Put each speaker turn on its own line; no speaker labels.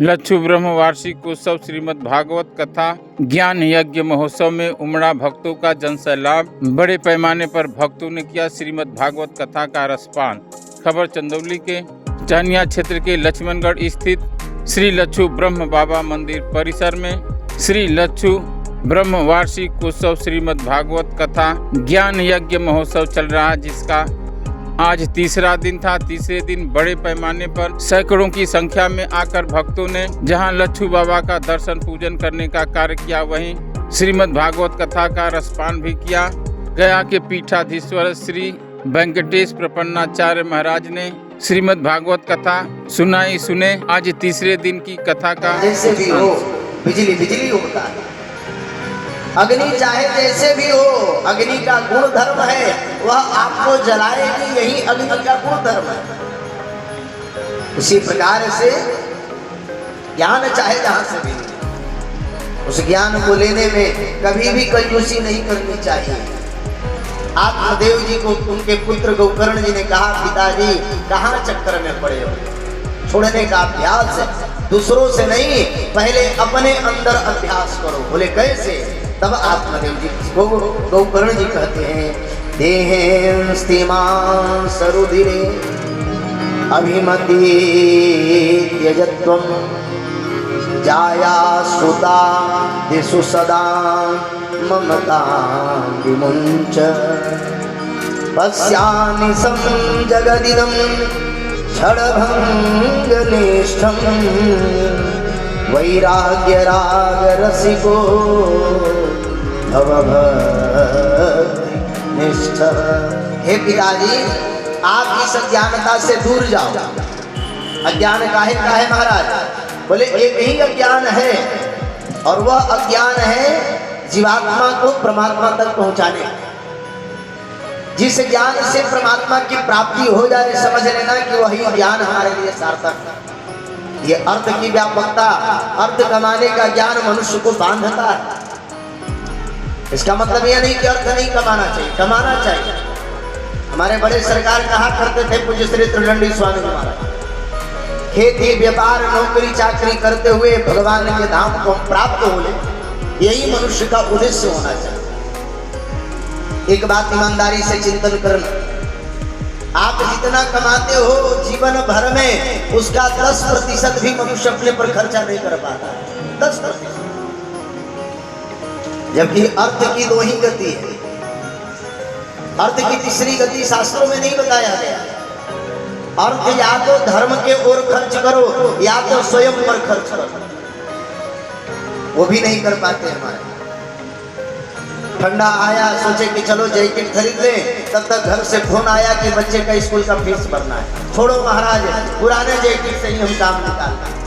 लच्छू ब्रह्म वार्षिक उत्सव श्रीमद् भागवत कथा ज्ञान यज्ञ महोत्सव में उमड़ा भक्तों का जन सैलाब। बड़े पैमाने पर भक्तों ने किया श्रीमद् भागवत कथा का रसपान। खबर चंदौली के टहनिया क्षेत्र के लक्ष्मणगढ़ स्थित श्री लच्छू ब्रह्म बाबा मंदिर परिसर में श्री लच्छू ब्रह्म वार्षिक उत्सव श्रीमद् भागवत कथा ज्ञान यज्ञ महोत्सव चल रहा है, जिसका आज तीसरा दिन था। तीसरे दिन बड़े पैमाने पर सैकड़ों की संख्या में आकर भक्तों ने जहां लच्छू बाबा का दर्शन पूजन करने का कार्य किया, वहीं श्रीमद् भागवत कथा का रसपान भी किया। गया के पीठाधीश्वर श्री वेंकटेश प्रपन्नाचार्य महाराज ने श्रीमद् भागवत कथा सुनाई। सुने आज तीसरे दिन की कथा का।
जैसे भी हो बिजली बिजली होता है, अग्नि चाहे जैसे भी हो, अग्नि का गुण धर्म है, वह आपको जलाएगी, यही अग्नि का गुण धर्म है। उसी प्रकार से ज्ञान चाहे जहां से भी, उस ज्ञान को लेने में कभी भी कंजूसी नहीं करनी चाहिए। आत्मदेव जी को उनके पुत्र गोकर्ण जी ने कहा, पिताजी कहाँ चक्कर में पड़े हो, छोड़ने का अभ्यास दूसरों से नहीं, पहले अपने अंदर अभ्यास करो। बोले कैसे? तब आत्मदेव जी को गोकर्ण जी कहते हैं, देहें स्थिमां सरुधिरे अभिमति त्यजत्वं जाया सुता दिशु सदा ममता विमुंच पश्यामि सं जगदिदं क्षणभंगनिष्ठं वैराग्य राग रसिको भवभक्तिनिष्ठ। हे पिताजी, आप इस अज्ञानता से दूर जाओ। अज्ञान काहे का है महाराज? बोले एक ही अज्ञान है, और वह अज्ञान है जीवात्मा को परमात्मा तक पहुंचाने। जिस ज्ञान से परमात्मा की प्राप्ति हो जाए, समझ लेना कि वही ज्ञान हमारे लिए सार्थक है। ये अर्थ की व्यापकता, अर्थ कमाने का ज्ञान मनुष्य को बांधता है। इसका मतलब यह नहीं कि अर्थ नहीं कमाना चाहिए, कमाना चाहिए। हमारे बड़े सरकार कहा करते थे, पूज्य श्री त्रिदंडी स्वामी महाराज, खेती व्यापार नौकरी चाकरी करते हुए भगवान के धाम को प्राप्त हो ले, यही मनुष्य का उद्देश्य होना चाहिए। एक बात ईमानदारी से चिंतन करना, आप जितना कमाते हो जीवन भर में, उसका 10% भी मनुष्य अपने पर खर्चा नहीं कर पाता। 10%। जबकि अर्थ की दो ही गति है, अर्थ की तीसरी गति शास्त्रों में नहीं बताया गया। अर्थ या तो धर्म के ओर खर्च करो, या तो स्वयं पर खर्च करो, वो भी नहीं कर पाते हमारे। ठंडा आया, सोचे कि चलो जैकेट खरीद लें, तब तक घर से फोन आया कि बच्चे का स्कूल का फीस भरना है। छोड़ो महाराज, पुराने जैकेट से ही हम काम निकालना है।